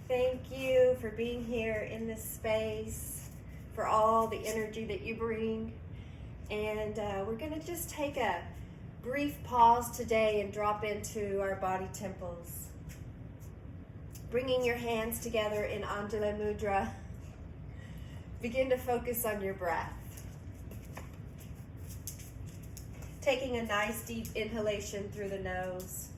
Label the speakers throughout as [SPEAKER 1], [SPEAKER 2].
[SPEAKER 1] Thank you for being here in this space, for all the energy that you bring. And we're going to just take a brief pause today and drop into our body temples. Bringing your hands together in Anjali Mudra. Begin to focus on your breath. Taking a nice deep inhalation through the nose.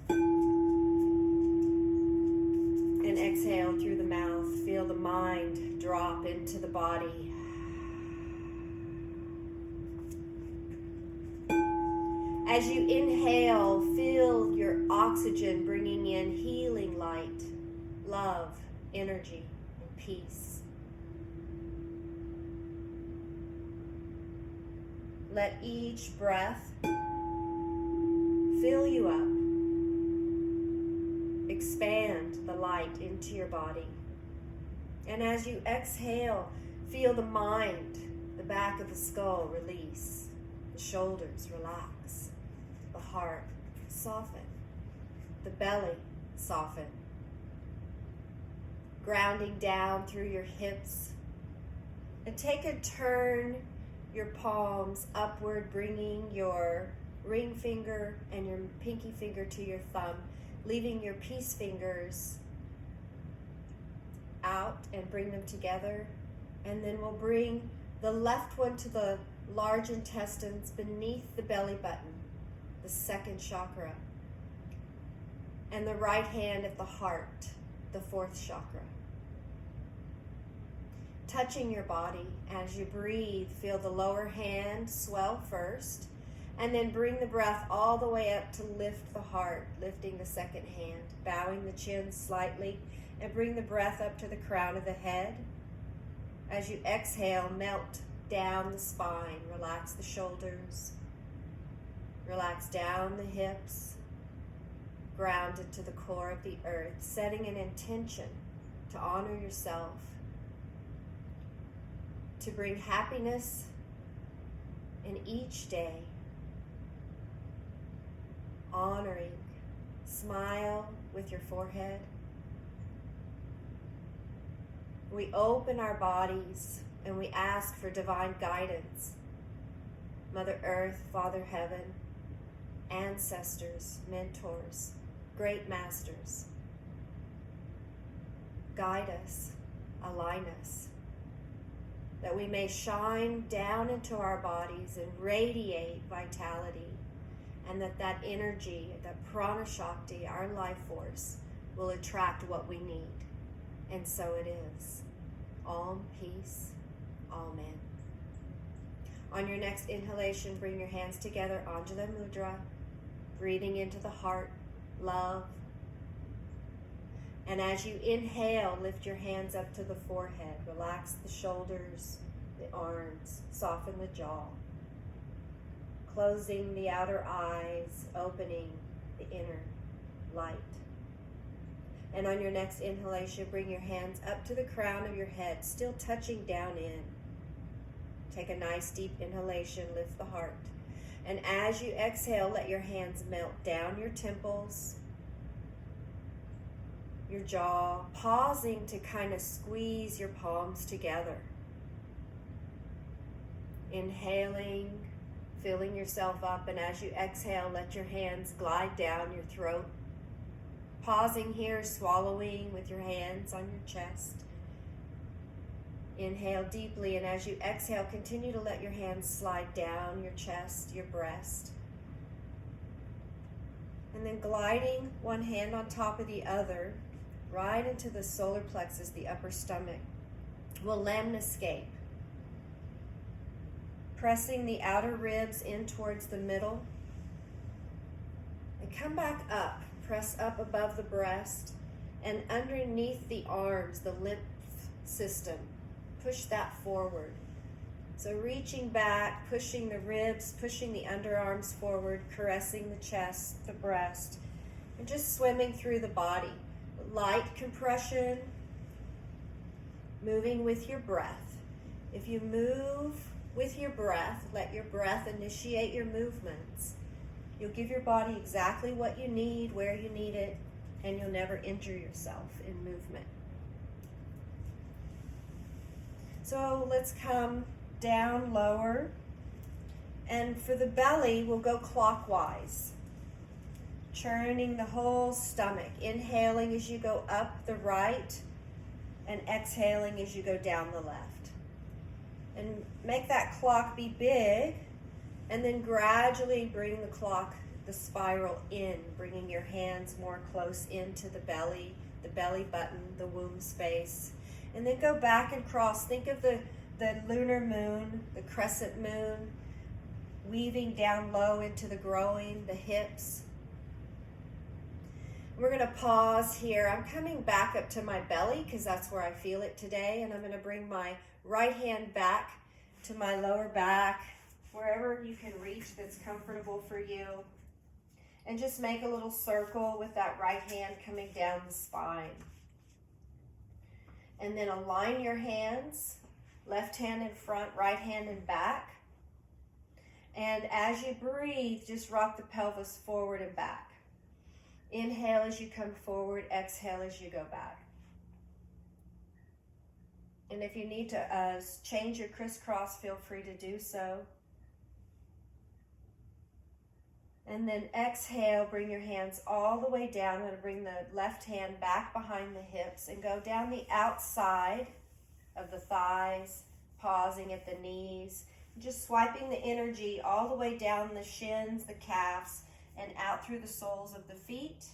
[SPEAKER 1] And exhale through the mouth. Feel the mind drop into the body. As you inhale, feel your oxygen bringing in healing light, love, energy, and peace. Let each breath fill you up. Expand the light into your body. And as you exhale, feel the mind, the back of the skull release, the shoulders relax, the heart soften, the belly soften. Grounding down through your hips. And take a turn your palms upward, bringing your ring finger and your pinky finger to your thumb, leaving your peace fingers out and bring them together. And then we'll bring the left one to the large intestines beneath the belly button, the second chakra. And the right hand at the heart, the fourth chakra. Touching your body as you breathe, feel the lower hand swell first. And then bring the breath all the way up to lift the heart, lifting the second hand, bowing the chin slightly, and bring the breath up to the crown of the head. As you exhale, melt down the spine, relax the shoulders, relax down the hips, grounded to the core of the earth, setting an intention to honor yourself, to bring happiness in each day. Honoring, smile with your forehead. We open our bodies and we ask for divine guidance. Mother Earth, Father Heaven, ancestors, mentors, great masters. Guide us, align us, that we may shine down into our bodies and radiate vitality. And that energy, that prana shakti, our life force, will attract what we need. And so it is. Om, peace, amen. On your next inhalation, bring your hands together, Anjali Mudra, breathing into the heart, love. And as you inhale, lift your hands up to the forehead. Relax the shoulders, the arms, soften the jaw. Closing the outer eyes, opening the inner light. And on your next inhalation, bring your hands up to the crown of your head, still touching down in. Take a nice deep inhalation, lift the heart. And as you exhale, let your hands melt down your temples, your jaw, pausing to kind of squeeze your palms together. Inhaling, filling yourself up, and as you exhale, let your hands glide down your throat. Pausing here, swallowing with your hands on your chest. Inhale deeply, and as you exhale, continue to let your hands slide down your chest, your breast. And then gliding one hand on top of the other, right into the solar plexus, the upper stomach. We'll lemniscape. Pressing the outer ribs in towards the middle. And come back up. Press up above the breast. And underneath the arms, the lymph system. Push that forward. So reaching back, pushing the ribs, pushing the underarms forward, caressing the chest, the breast. And just swimming through the body. Light compression. Moving with your breath. If you move with your breath, let your breath initiate your movements. You'll give your body exactly what you need, where you need it, and you'll never injure yourself in movement. So let's come down lower. And for the belly, we'll go clockwise, churning the whole stomach, inhaling as you go up the right and exhaling as you go down the left. And make that clock be big, and then gradually bring the spiral in, bringing your hands more close into the belly button, the womb space. And then go back and cross. Think of the lunar moon, the crescent moon, weaving down low into the groin, the hips. We're going to pause here. I'm coming back up to my belly because that's where I feel it today. And I'm going to bring my right hand back to my lower back, wherever you can reach that's comfortable for you. And just make a little circle with that right hand coming down the spine. And then align your hands, left hand in front, right hand in back. And as you breathe, just rock the pelvis forward and back. Inhale as you come forward, exhale as you go back. And if you need to change your crisscross, feel free to do so. And then exhale, bring your hands all the way down. I'm going to bring the left hand back behind the hips and go down the outside of the thighs, pausing at the knees. Just swiping the energy all the way down the shins, the calves, and out through the soles of the feet.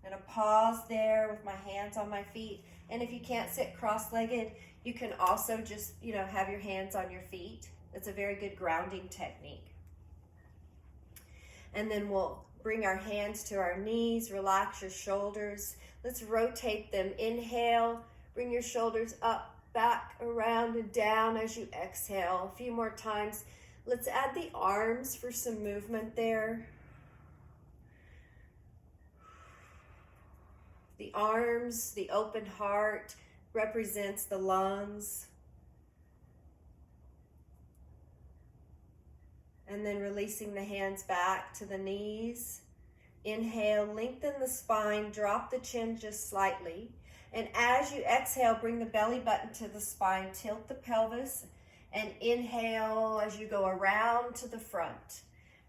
[SPEAKER 1] I'm going to pause there with my hands on my feet. And if you can't sit cross-legged, you can also just, have your hands on your feet. It's a very good grounding technique. And then we'll bring our hands to our knees, relax your shoulders. Let's rotate them. Inhale, bring your shoulders up, back, around, and down as you exhale. A few more times. Let's add the arms for some movement there. The arms, the open heart represents the lungs. And then releasing the hands back to the knees. Inhale, lengthen the spine, drop the chin just slightly. And as you exhale, bring the belly button to the spine, tilt the pelvis, and inhale as you go around to the front.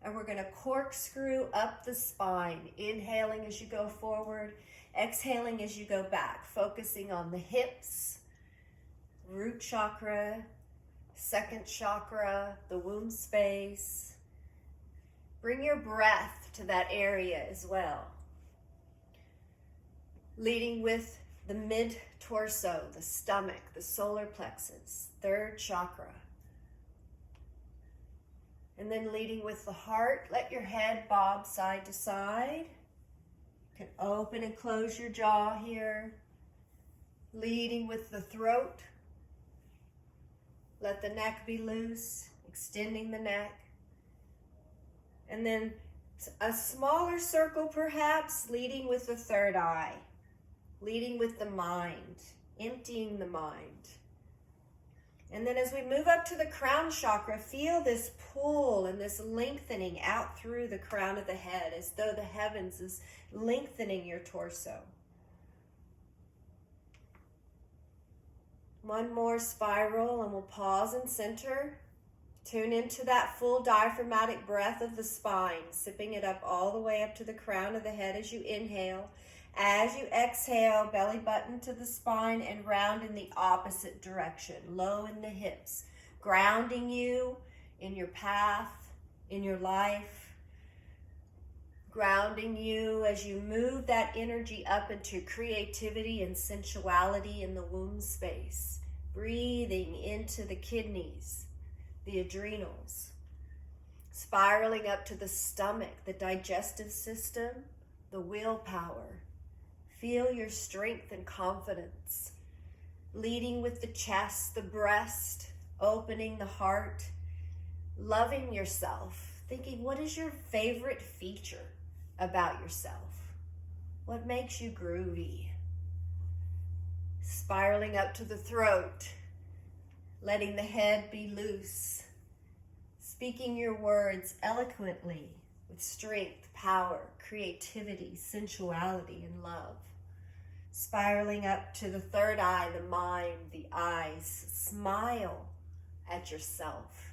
[SPEAKER 1] And we're going to corkscrew up the spine, inhaling as you go forward, exhaling as you go back, focusing on the hips, root chakra, second chakra, the womb space. Bring your breath to that area as well. Leading with the mid-torso, the stomach, the solar plexus, third chakra. And then leading with the heart, let your head bob side to side. You can open and close your jaw here. Leading with the throat. Let the neck be loose, extending the neck. And then a smaller circle perhaps, leading with the third eye. Leading with the mind, emptying the mind. And then as we move up to the crown chakra, feel this pull and this lengthening out through the crown of the head, as though the heavens is lengthening your torso. One more spiral and we'll pause and center. Tune into that full diaphragmatic breath of the spine, sipping it up all the way up to the crown of the head as you inhale. As you exhale, belly button to the spine and round in the opposite direction, low in the hips, grounding you in your path, in your life, grounding you as you move that energy up into creativity and sensuality in the womb space, breathing into the kidneys, the adrenals, spiraling up to the stomach, the digestive system, the willpower. Feel your strength and confidence, leading with the chest, the breast, opening the heart, loving yourself, thinking, what is your favorite feature about yourself? What makes you groovy? Spiraling up to the throat, letting the head be loose, speaking your words eloquently with strength, power, creativity, sensuality, and love. spiraling up to the third eye, the mind, the eyes. Smile at yourself.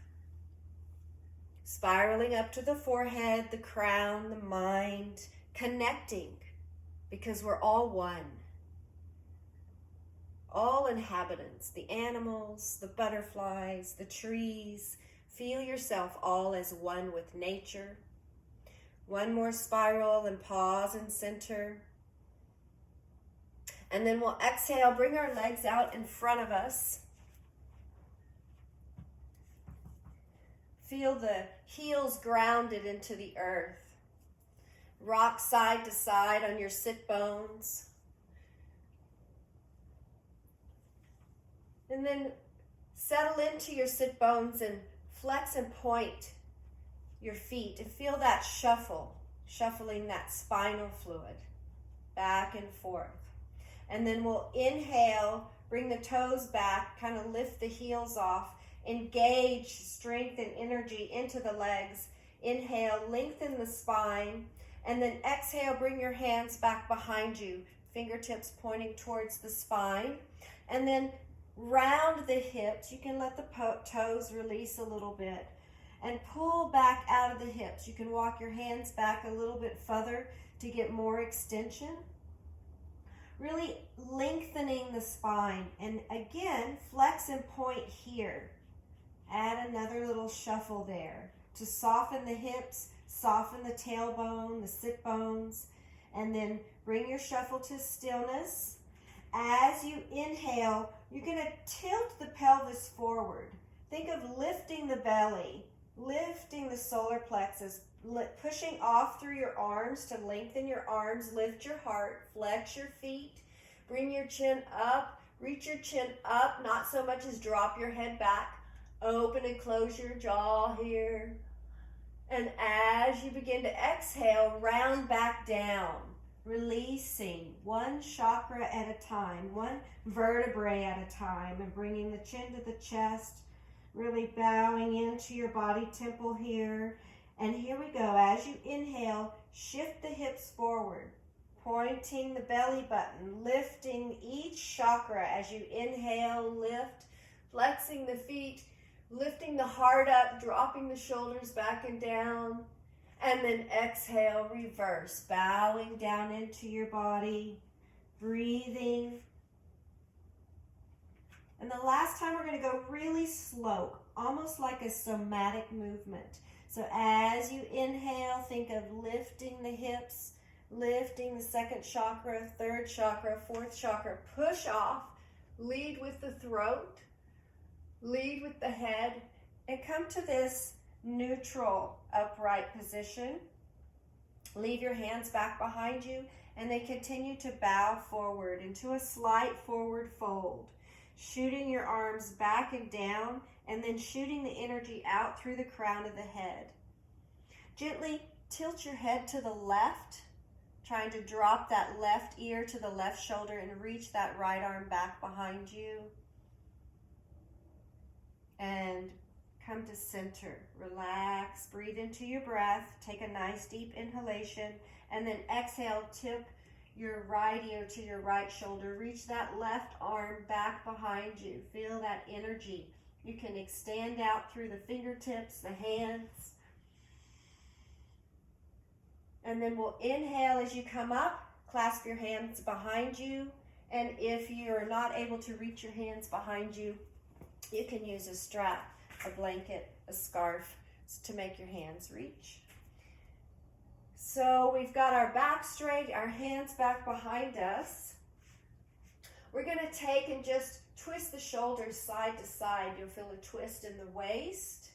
[SPEAKER 1] Spiraling up to the forehead, the crown, the mind, connecting, because we're all one. All inhabitants, the animals, the butterflies, the trees. Feel yourself all as one with nature. One more spiral and pause and center. And then we'll exhale, bring our legs out in front of us. Feel the heels grounded into the earth. Rock side to side on your sit bones. And then settle into your sit bones and flex and point your feet and feel that shuffling that spinal fluid back and forth. And then we'll inhale, bring the toes back, kind of lift the heels off, engage strength and energy into the legs. Inhale, lengthen the spine, and then exhale, bring your hands back behind you, fingertips pointing towards the spine, and then round the hips. You can let the toes release a little bit and pull back out of the hips. You can walk your hands back a little bit further to get more extension. Really lengthening the spine. And again, flex and point here. Add another little shuffle there to soften the hips, soften the tailbone, the sit bones, and then bring your shuffle to stillness. As you inhale, you're going to tilt the pelvis forward. Think of lifting the belly, lifting the solar plexus, pushing off through your arms to lengthen your arms, lift your heart, flex your feet, bring your chin up, reach your chin up, not so much as drop your head back. Open and close your jaw here. And as you begin to exhale, round back down, releasing one chakra at a time, one vertebrae at a time, and bringing the chin to the chest, really bowing into your body temple here. And here we go. As you inhale, shift the hips forward, pointing the belly button, lifting each chakra as you inhale, lift, flexing the feet, lifting the heart up, dropping the shoulders back and down, and then exhale, reverse, bowing down into your body, breathing. And the last time we're going to go really slow, almost like a somatic movement. So as you inhale, think of lifting the hips, lifting the second chakra, third chakra, fourth chakra. Push off, lead with the throat, lead with the head, and come to this neutral upright position. Leave your hands back behind you, and then continue to bow forward into a slight forward fold, shooting your arms back and down, and then shooting the energy out through the crown of the head. Gently tilt your head to the left, trying to drop that left ear to the left shoulder and reach that right arm back behind you. And come to center. Relax, breathe into your breath, take a nice deep inhalation, and then exhale, tip your right ear to your right shoulder. Reach that left arm back behind you. Feel that energy. You can extend out through the fingertips, the hands. And then we'll inhale as you come up, clasp your hands behind you. And if you're not able to reach your hands behind you, you can use a strap, a blanket, a scarf to make your hands reach. So we've got our back straight, our hands back behind us. We're going to take and just twist the shoulders side to side. You'll feel a twist in the waist.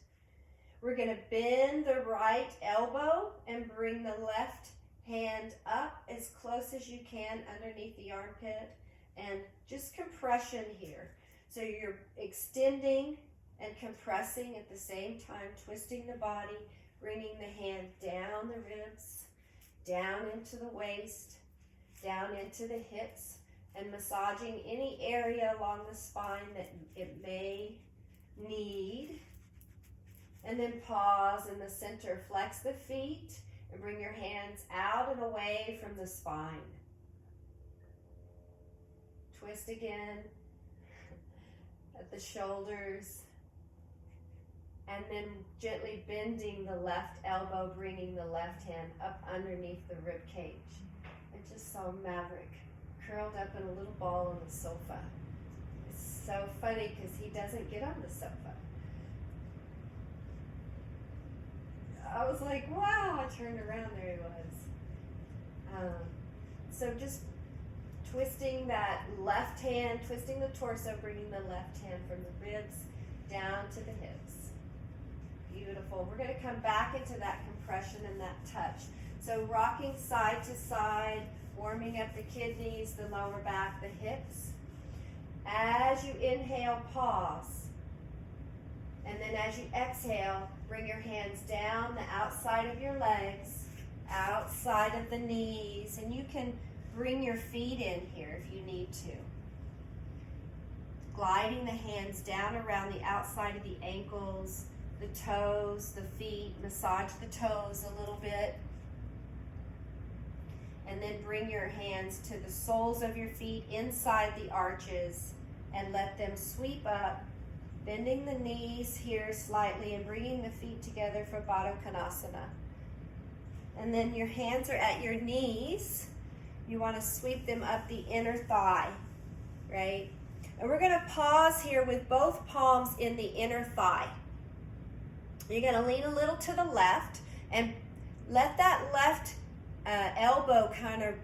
[SPEAKER 1] We're going to bend the right elbow and bring the left hand up as close as you can underneath the armpit, and just compression here. So you're extending and compressing at the same time, twisting the body, bringing the hand down the ribs, down into the waist, down into the hips, and massaging any area along the spine that it may need. And then pause in the center. Flex the feet and bring your hands out and away from the spine. Twist again at the shoulders. And then gently bending the left elbow, bringing the left hand up underneath the rib cage. I just saw Maverick curled up in a little ball on the sofa. It's so funny because he doesn't get on the sofa. I was like, wow, I turned around, there he was. So just twisting that left hand, twisting the torso, bringing the left hand from the ribs down to the hips. Beautiful. We're going to come back into that compression and that touch. So rocking side to side, warming up the kidneys, the lower back, the hips. As you inhale, pause. And then as you exhale, bring your hands down the outside of your legs, outside of the knees, and you can bring your feet in here if you need to. Gliding the hands down around the outside of the ankles, the toes, the feet, massage the toes a little bit. And then bring your hands to the soles of your feet inside the arches and let them sweep up, bending the knees here slightly and bringing the feet together for Baddha Konasana. And then your hands are at your knees. You want to sweep them up the inner thigh, right? And we're going to pause here with both palms in the inner thigh. You're going to lean a little to the left and let that left elbow kind of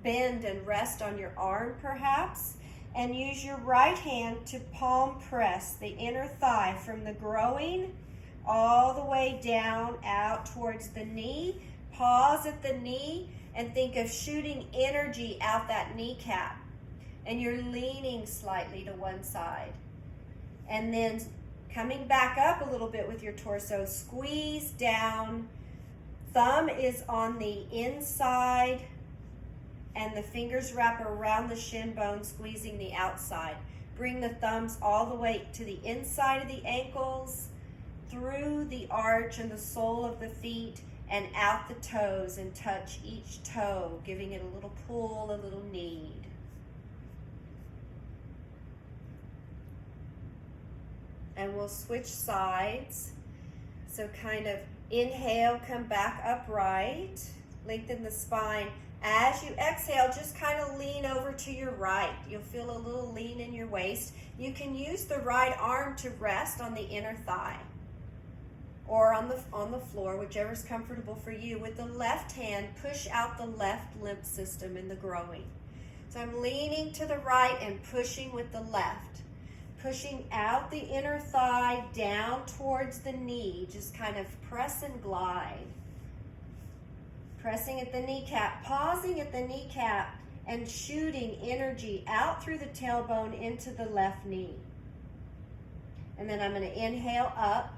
[SPEAKER 1] bend and rest on your arm perhaps. And use your right hand to palm press the inner thigh from the groin all the way down out towards the knee. Pause at the knee and think of shooting energy out that kneecap. And you're leaning slightly to one side. And then coming back up a little bit with your torso, squeeze down. Thumb is on the inside and the fingers wrap around the shin bone, squeezing the outside. Bring the thumbs all the way to the inside of the ankles, through the arch and the sole of the feet, and out the toes, and touch each toe, giving it a little pull, a little knead. And we'll switch sides. So kind of inhale, come back upright, lengthen the spine. As you exhale, just kind of lean over to your right. You'll feel a little lean in your waist. You can use the right arm to rest on the inner thigh or on the floor, whichever's comfortable for you. With the left hand, push out the left lymph system in the groin. So I'm leaning to the right and pushing with the left. Pushing out the inner thigh down towards the knee. Just kind of press and glide. Pressing at the kneecap, pausing at the kneecap, and shooting energy out through the tailbone into the left knee. And then I'm going to inhale up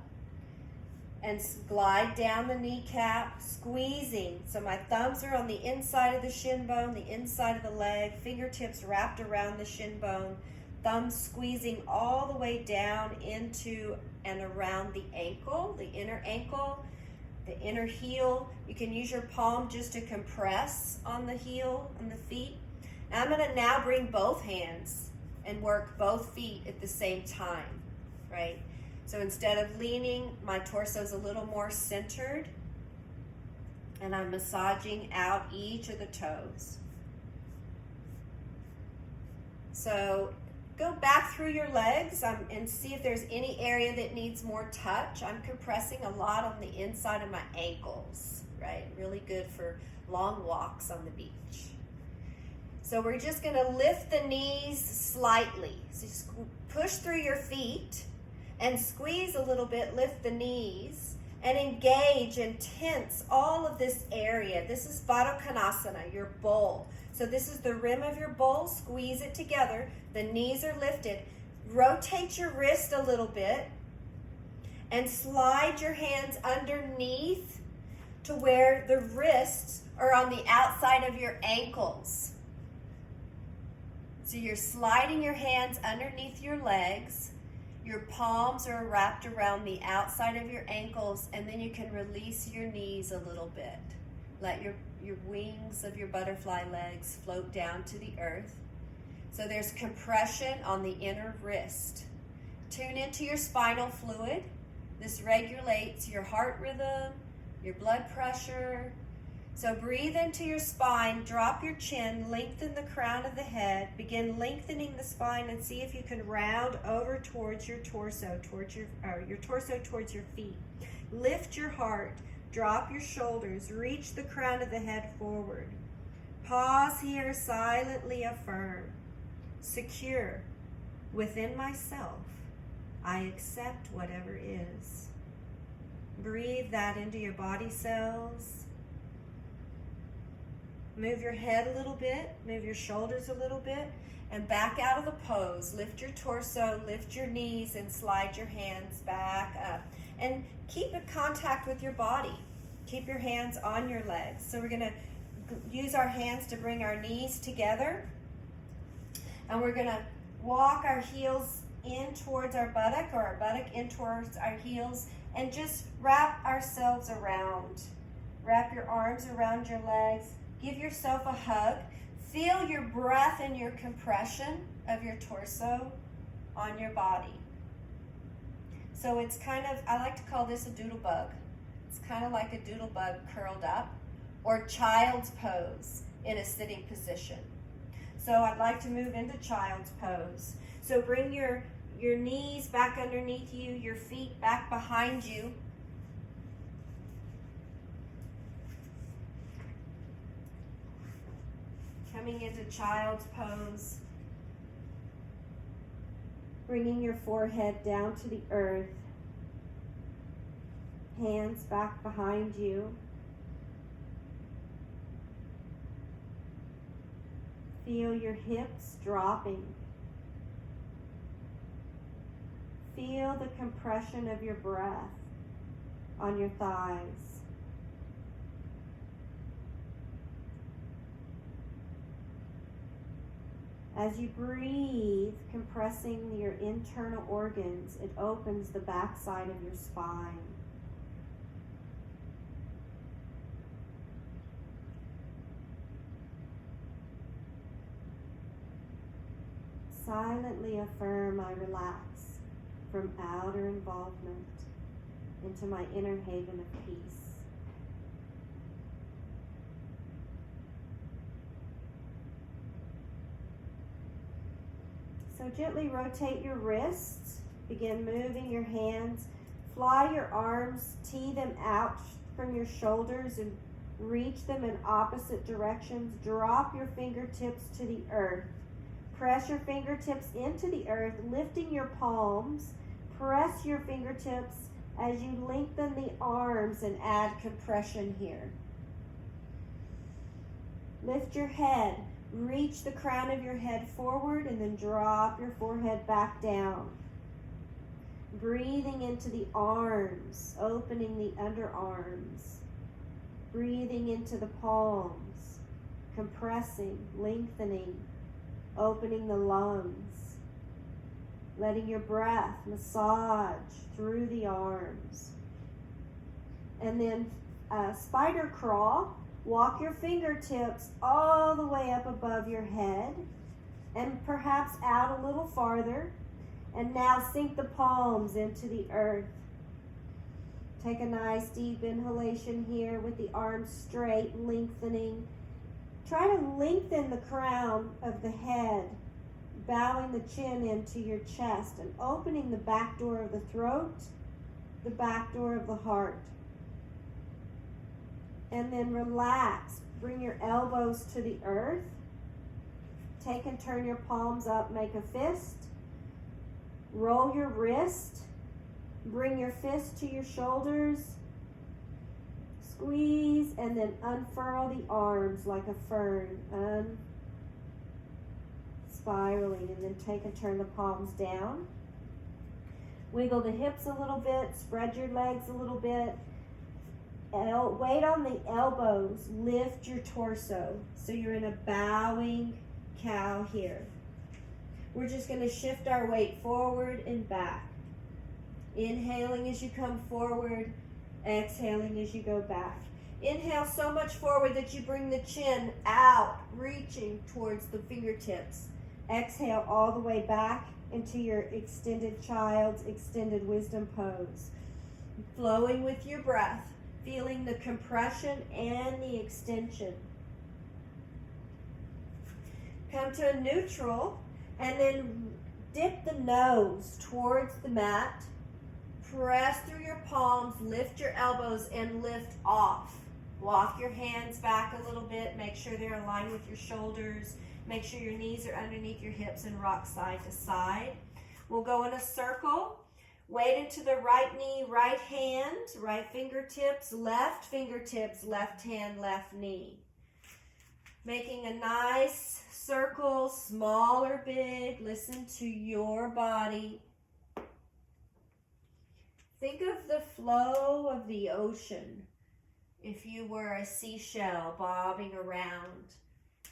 [SPEAKER 1] and glide down the kneecap, squeezing. So my thumbs are on the inside of the shin bone, the inside of the leg, fingertips wrapped around the shin bone, thumbs squeezing all the way down into and around the ankle, the inner ankle, the inner heel. You can use your palm just to compress on the heel, on the feet. And I'm going to now bring both hands and work both feet at the same time, right? So instead of leaning, my torso's a little more centered, and I'm massaging out each of the toes. So go back through your legs and see if there's any area that needs more touch. I'm compressing a lot on the inside of my ankles, right? Really good for long walks on the beach. So we're just going to lift the knees slightly. So just push through your feet and squeeze a little bit, lift the knees, and engage and tense all of this area. This is Baddha Konasana, your bowl. So this is the rim of your bowl. Squeeze it together. The knees are lifted. Rotate your wrist a little bit and slide your hands underneath to where the wrists are on the outside of your ankles. So you're sliding your hands underneath your legs. Your palms are wrapped around the outside of your ankles, and then you can release your knees a little bit. Let your wings of your butterfly legs float down to the earth. So there's compression on the inner wrist. Tune into your spinal fluid. This regulates your heart rhythm, your blood pressure. So breathe into your spine, drop your chin, lengthen the crown of the head, begin lengthening the spine, and see if you can round over towards your torso, towards your torso towards your feet. Lift your heart, drop your shoulders, reach the crown of the head forward. Pause here, silently affirm. Secure within myself, I accept whatever is. Breathe that into your body cells. Move your head a little bit, move your shoulders a little bit, and back out of the pose. Lift your torso, lift your knees, and slide your hands back up. And keep in contact with your body. Keep your hands on your legs. So we're going to use our hands to bring our knees together. And we're going to walk our heels in towards our buttock, or our buttock in towards our heels, and just wrap ourselves around. Wrap your arms around your legs. Give yourself a hug. Feel your breath and your compression of your torso on your body. So it's kind of, I like to call this a doodle bug. It's kind of like a doodle bug curled up, or child's pose in a sitting position. So I'd like to move into child's pose. So bring your knees back underneath you, your feet back behind you. Coming into child's pose. Bringing your forehead down to the earth. Hands back behind you. Feel your hips dropping. Feel the compression of your breath on your thighs. As you breathe, compressing your internal organs, it opens the backside of your spine. Silently affirm I relax from outer involvement into my inner haven of peace. So gently rotate your wrists, begin moving your hands, fly your arms, tee them out from your shoulders and reach them in opposite directions. Drop your fingertips to the earth. Press your fingertips into the earth, lifting your palms. Press your fingertips as you lengthen the arms and add compression here. Lift your head. Reach the crown of your head forward and then drop your forehead back down. Breathing into the arms, opening the underarms. Breathing into the palms, compressing, lengthening, opening the lungs. Letting your breath massage through the arms. And then spider crawl. Walk your fingertips all the way up above your head and perhaps out a little farther. And now sink the palms into the earth. Take a nice deep inhalation here with the arms straight, lengthening. Try to lengthen the crown of the head, bowing the chin into your chest and opening the back door of the throat, the back door of the heart. And then relax. Bring your elbows to the earth. Take and turn your palms up. Make a fist. Roll your wrist. Bring your fist to your shoulders. Squeeze and then unfurl the arms like a fern. Spiraling. And then take and turn the palms down. Wiggle the hips a little bit. Spread your legs a little bit. Weight on the elbows, lift your torso. So you're in a bowing cow here. We're just going to shift our weight forward and back. Inhaling as you come forward, exhaling as you go back. Inhale so much forward that you bring the chin out, reaching towards the fingertips. Exhale all the way back into your extended child's extended wisdom pose. Flowing with your breath, feeling the compression and the extension. Come to a neutral and then dip the nose towards the mat. Press through your palms, lift your elbows and lift off. Walk your hands back a little bit. Make sure they're aligned with your shoulders. Make sure your knees are underneath your hips and rock side to side. We'll go in a circle. Weight into the right knee, right hand, right fingertips, left hand, left knee. Making a nice circle, small or big. Listen to your body. Think of the flow of the ocean. If you were a seashell bobbing around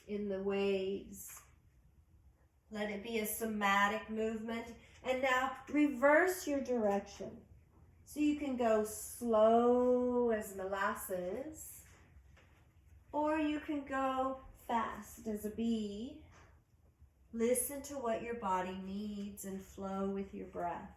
[SPEAKER 1] in the waves. Let it be a somatic movement. And now reverse your direction. So you can go slow as molasses, or you can go fast as a bee. Listen to what your body needs and flow with your breath.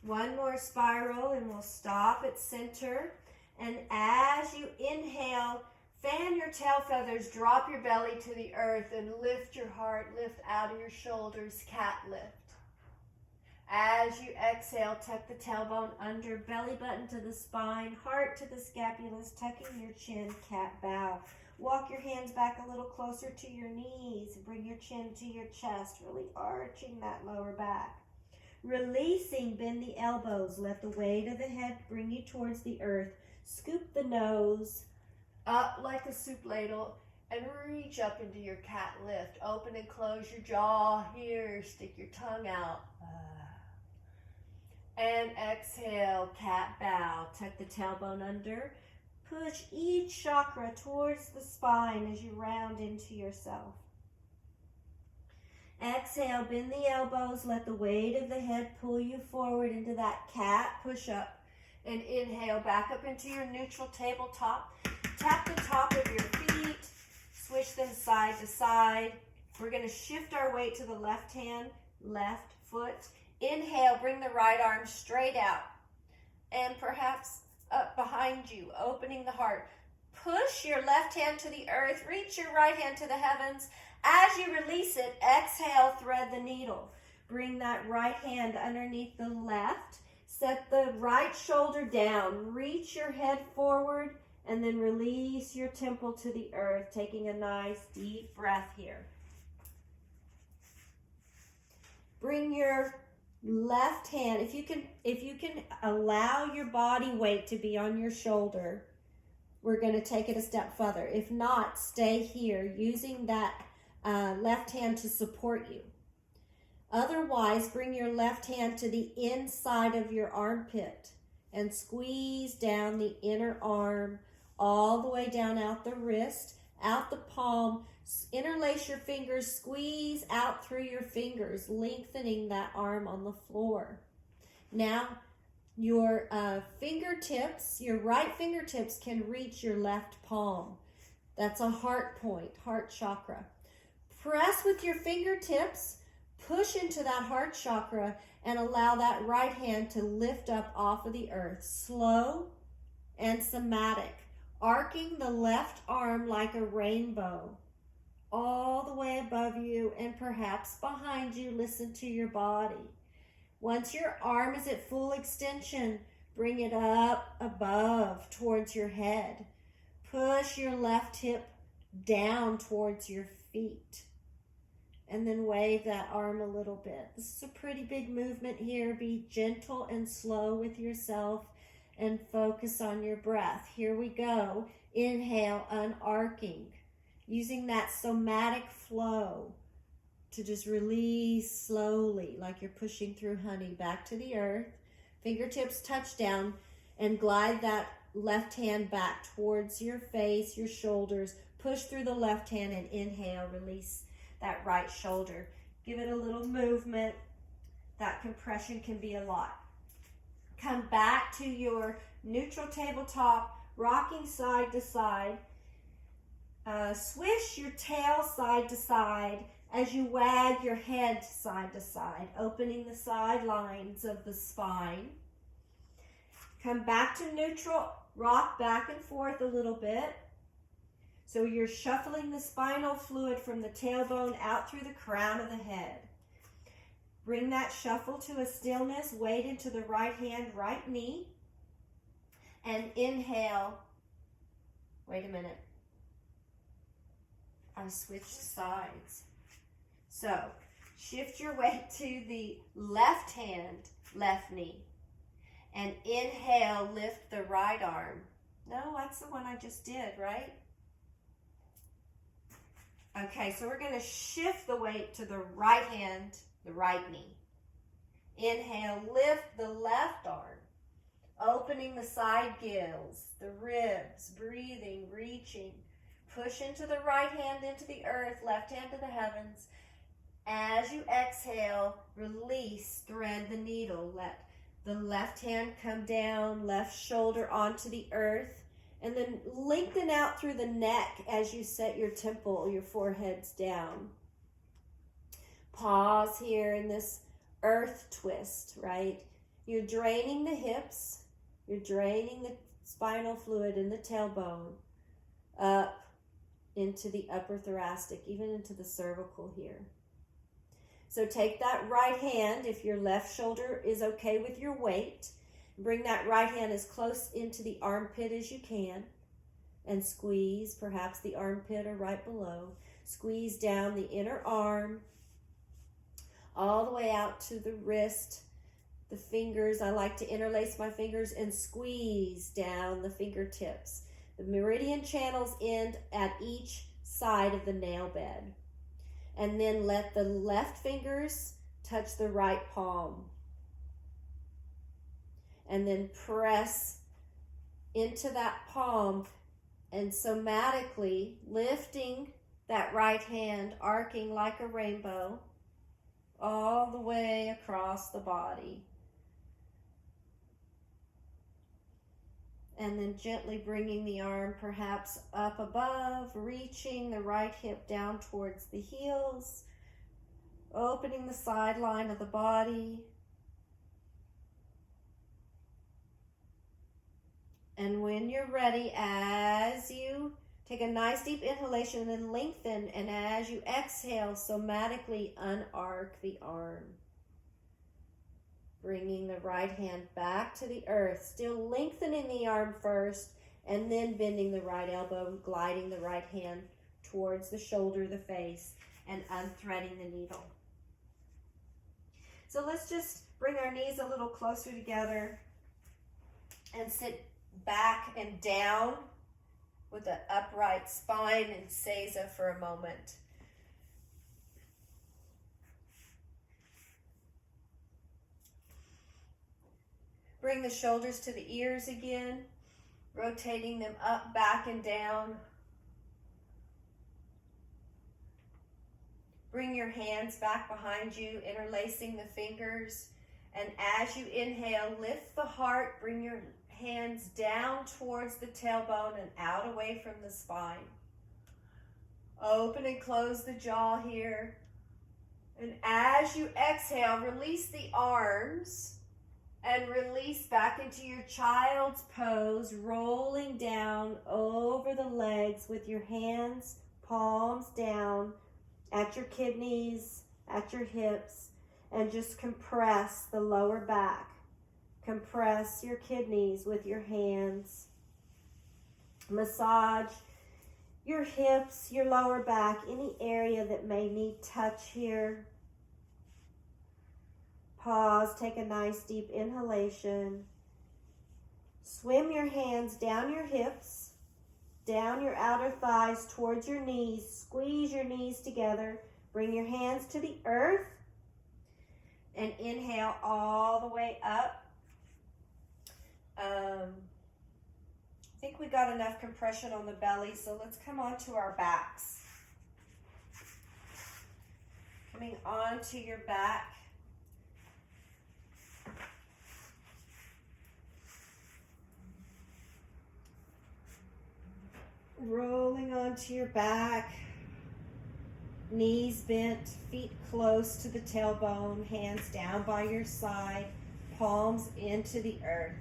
[SPEAKER 1] One more spiral and we'll stop at center. And as you inhale, fan your tail feathers, drop your belly to the earth and lift your heart, lift out of your shoulders, cat lift. As you exhale, tuck the tailbone under, belly button to the spine, heart to the scapulas, tucking your chin, cat bow. Walk your hands back a little closer to your knees. Bring your chin to your chest, really arching that lower back. Releasing, bend the elbows. Let the weight of the head bring you towards the earth. Scoop the nose up like a soup ladle and reach up into your cat lift. Open and close your jaw here. Stick your tongue out. And exhale, cat bow. Tuck the tailbone under. Push each chakra towards the spine as you round into yourself. Exhale, bend the elbows. Let the weight of the head pull you forward into that cat push up. And inhale, back up into your neutral tabletop. Tap the top of your feet. Switch them side to side. We're going to shift our weight to the left hand, left foot. Inhale, bring the right arm straight out. And perhaps up behind you, opening the heart. Push your left hand to the earth. Reach your right hand to the heavens. As you release it, exhale, thread the needle. Bring that right hand underneath the left. Set the right shoulder down. Reach your head forward and then release your temple to the earth, taking a nice deep breath here. Bring your left hand, if you can allow your body weight to be on your shoulder, we're going to take it a step further. If not, stay here using that left hand to support you. Otherwise, bring your left hand to the inside of your armpit and squeeze down the inner arm all the way down out the wrist, out the palm. Interlace your fingers, squeeze out through your fingers, lengthening that arm on the floor. Now, your fingertips, your right fingertips can reach your left palm. That's a heart point, heart chakra. Press with your fingertips, push into that heart chakra, and allow that right hand to lift up off of the earth. Slow and somatic, arcing the left arm like a rainbow. All the way above you and perhaps behind you. Listen to your body. Once your arm is at full extension, bring it up above towards your head. Push your left hip down towards your feet. And then wave that arm a little bit. This is a pretty big movement here. Be gentle and slow with yourself and focus on your breath. Here we go. Inhale, unarcing. Using that somatic flow to just release slowly, like you're pushing through honey, back to the earth. Fingertips touch down and glide that left hand back towards your face, your shoulders. Push through the left hand and inhale, release that right shoulder. Give it a little movement. That compression can be a lot. Come back to your neutral tabletop, rocking side to side. Swish your tail side to side as you wag your head side to side, opening the sidelines of the spine. Come back to neutral, rock back and forth a little bit. So you're shuffling the spinal fluid from the tailbone out through the crown of the head. Bring that shuffle to a stillness, weight into the right hand, right knee, and inhale. Wait a minute. I switched sides. So, shift your weight to the left hand, left knee. And inhale, lift the right arm. No, that's the one I just did, right? Okay, so we're going to shift the weight to the right hand, the right knee. Inhale, lift the left arm, opening the side gills, the ribs, breathing, reaching. Push into the right hand into the earth, left hand to the heavens. As you exhale, release, thread the needle. Let the left hand come down, left shoulder onto the earth, and then lengthen out through the neck as you set your temple, your foreheads down. Pause here in this earth twist, right? You're draining the hips, you're draining the spinal fluid in the tailbone up into the upper thoracic, even into the cervical here. So take that right hand, if your left shoulder is okay with your weight, bring that right hand as close into the armpit as you can and squeeze, perhaps the armpit or right below. Squeeze down the inner arm all the way out to the wrist, the fingers. I like to interlace my fingers and squeeze down the fingertips. The meridian channels end at each side of the nail bed. And then let the left fingers touch the right palm. And then press into that palm and somatically lifting that right hand, arcing like a rainbow all the way across the body. And then gently bringing the arm perhaps up above, reaching the right hip down towards the heels, opening the sideline of the body. And when you're ready, as you take a nice deep inhalation and then lengthen, and as you exhale, somatically unarc the arm. Bringing the right hand back to the earth, still lengthening the arm first, and then bending the right elbow, gliding the right hand towards the shoulder, the face, and unthreading the needle. So let's just bring our knees a little closer together and sit back and down with an upright spine and seiza for a moment. Bring the shoulders to the ears again, rotating them up, back, and down. Bring your hands back behind you, interlacing the fingers. And as you inhale, lift the heart, bring your hands down towards the tailbone and out away from the spine. Open and close the jaw here. And as you exhale, release the arms. And release back into your child's pose, rolling down over the legs with your hands, palms down at your kidneys, at your hips, and just compress the lower back. Compress your kidneys with your hands. Massage your hips, your lower back, any area that may need touch here. Pause, take a nice deep inhalation. Swim your hands down your hips, down your outer thighs towards your knees. Squeeze your knees together. Bring your hands to the earth. And inhale all the way up. I think we got enough compression on the belly, so let's come onto our backs. Coming onto your back. Rolling onto your back, knees bent, feet close to the tailbone, hands down by your side, palms into the earth.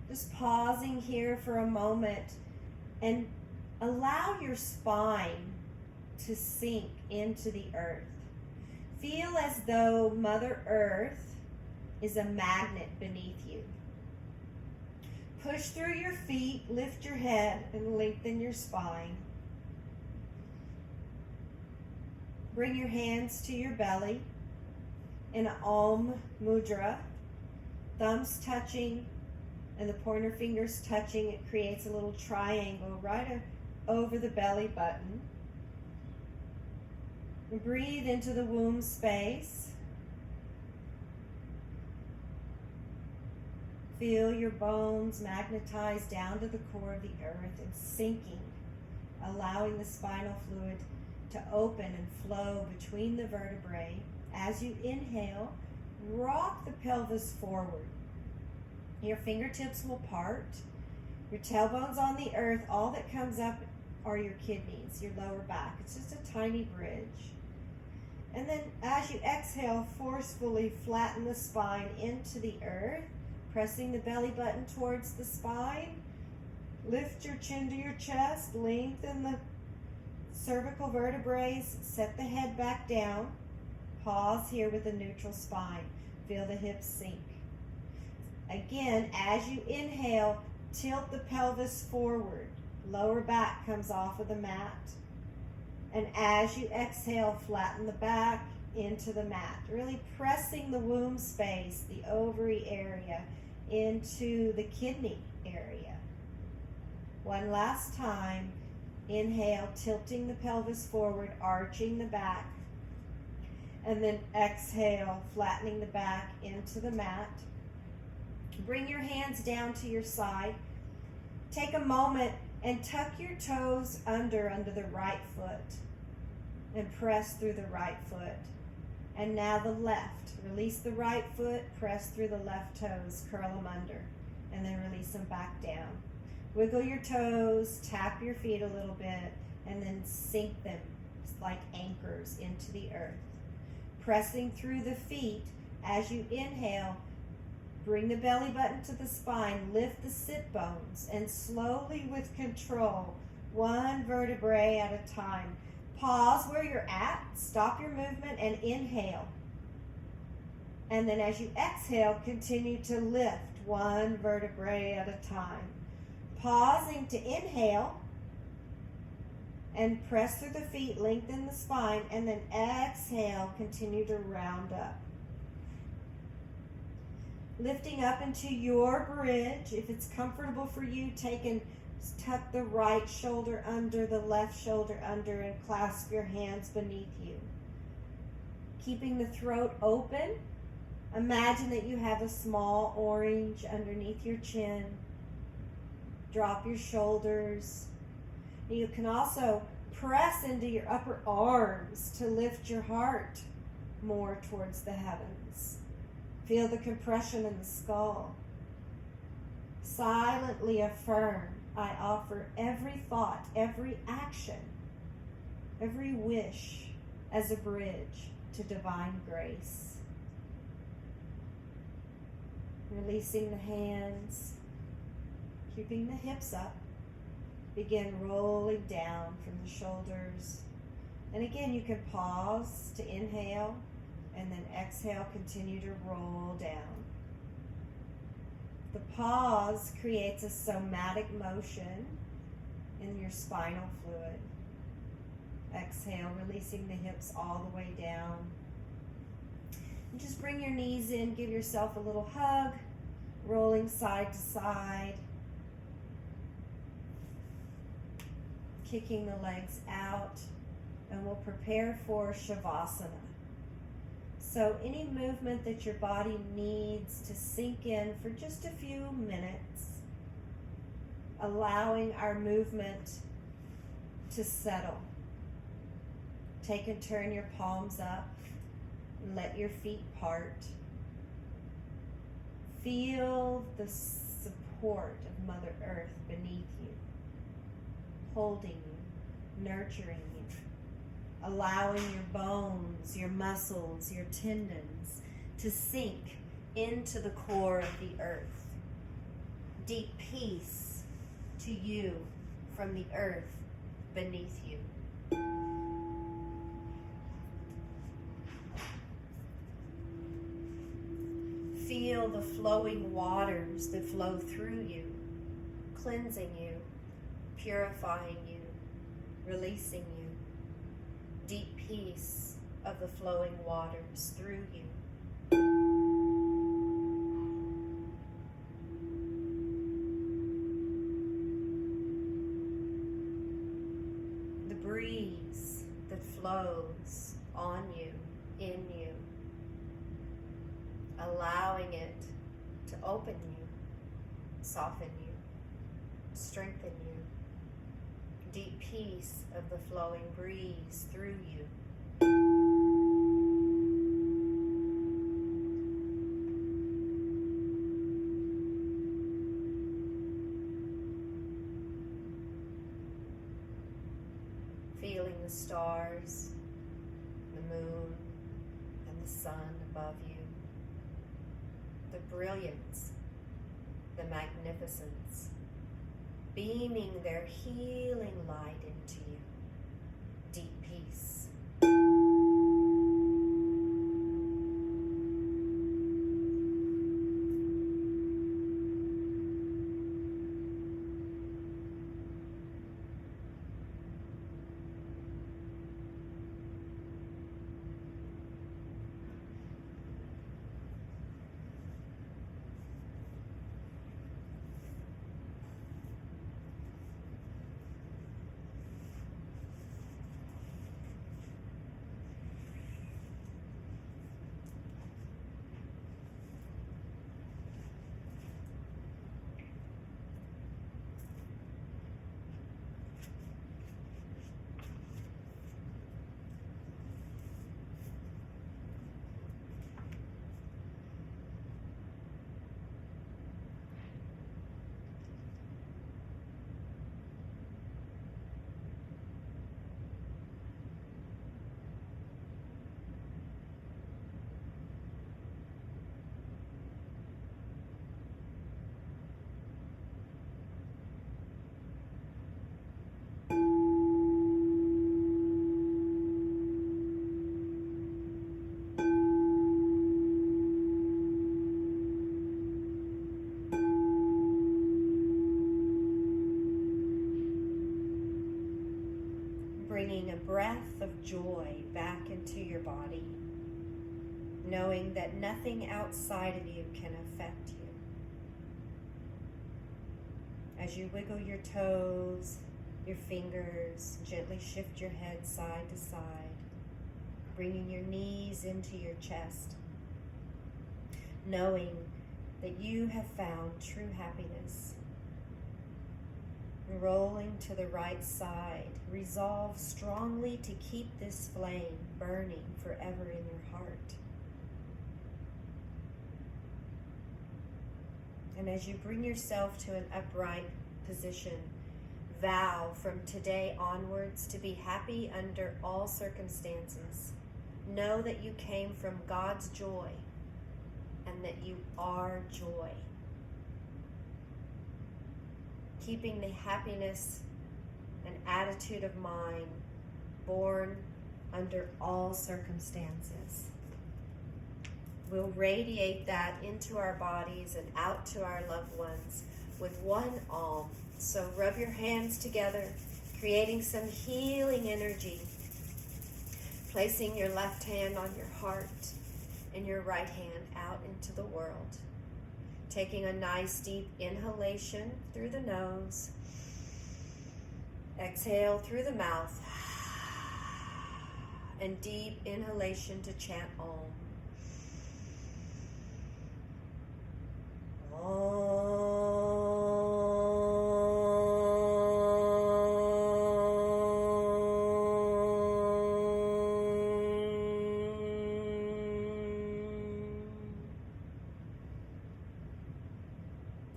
[SPEAKER 1] Just pausing here for a moment and allow your spine to sink into the earth. Feel as though Mother Earth is a magnet beneath you. Push through your feet, lift your head, and lengthen your spine. Bring your hands to your belly in an Om Mudra, thumbs touching and the pointer fingers touching. It creates a little triangle right over the belly button. And breathe into the womb space. Feel your bones magnetize down to the core of the earth and sinking, allowing the spinal fluid to open and flow between the vertebrae. As you inhale, rock the pelvis forward. Your fingertips will part. Your tailbone's on the earth. All that comes up are your kidneys, your lower back. It's just a tiny bridge. And then as you exhale, forcefully flatten the spine into the earth, pressing the belly button towards the spine. Lift your chin to your chest, lengthen the cervical vertebrae, set the head back down. Pause here with a neutral spine. Feel the hips sink. Again, as you inhale, tilt the pelvis forward. Lower back comes off of the mat. And as you exhale, flatten the back into the mat. Really pressing the womb space, the ovary area, into the kidney area. One last time. Inhale, tilting the pelvis forward, arching the back. And then exhale, flattening the back into the mat. Bring your hands down to your side. Take a moment and tuck your toes under the right foot. And press through the right foot. And now the left. Release the right foot, press through the left toes, curl them under. And then release them back down. Wiggle your toes, tap your feet a little bit, and then sink them like anchors into the earth. Pressing through the feet as you inhale, bring the belly button to the spine, lift the sit bones, and slowly with control, one vertebrae at a time. Pause where you're at, stop your movement, and inhale. And then as you exhale, continue to lift one vertebrae at a time. Pausing to inhale and press through the feet, lengthen the spine, and then exhale, continue to round up. Lifting up into your bridge. If it's comfortable for you, tuck the right shoulder under, the left shoulder under, and clasp your hands beneath you. Keeping the throat open. Imagine that you have a small orange underneath your chin. Drop your shoulders. You can also press into your upper arms to lift your heart more towards the heavens. Feel the compression in the skull. Silently affirm, I offer every thought, every action, every wish as a bridge to divine grace. Releasing the hands. Keeping the hips up, begin rolling down from the shoulders. And again, you can pause to inhale and then exhale, continue to roll down. The pause creates a somatic motion in your spinal fluid. Exhale, releasing the hips all the way down. And just bring your knees in, give yourself a little hug, rolling side to side. Kicking the legs out, and we'll prepare for Shavasana. So any movement that your body needs to sink in for just a few minutes, allowing our movement to settle. Take and turn your palms up and let your feet part. Feel the support of Mother Earth beneath you. holding you, nurturing you, allowing your bones, your muscles, your tendons to sink into the core of the earth. Deep peace to you from the earth beneath you. Feel the flowing waters that flow through you, cleansing you, purifying you, releasing you. Deep peace of the flowing waters through you. The breeze that flows on you, in you, allowing it to open you, soften you, strengthen you. Deep peace of the flowing breeze through you. Feeling the stars, the moon, and the sun above you. The brilliance, the magnificence, beaming their healing light into you. Deep peace. Bringing a breath of joy back into your body, knowing that nothing outside of you can affect you. As you wiggle your toes, your fingers, gently shift your head side to side, bringing your knees into your chest, knowing that you have found true happiness. Rolling to the right side, resolve strongly to keep this flame burning forever in your heart. And as you bring yourself to an upright position, vow from today onwards to be happy under all circumstances. Know that you came from God's joy and that you are joy. Keeping the happiness and attitude of mind born under all circumstances. We'll radiate that into our bodies and out to our loved ones with one Om. So rub your hands together, creating some healing energy. Placing your left hand on your heart and your right hand out into the world. Taking a nice deep inhalation through the nose. Exhale through the mouth. And deep inhalation to chant Om.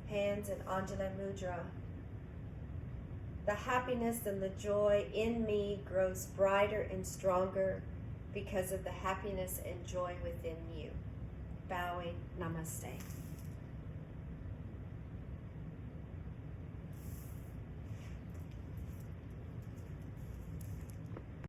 [SPEAKER 1] Hands in Anjali Mudra. the happiness and the joy in me grows brighter and stronger because of the happiness and joy within you. Bowing, namaste.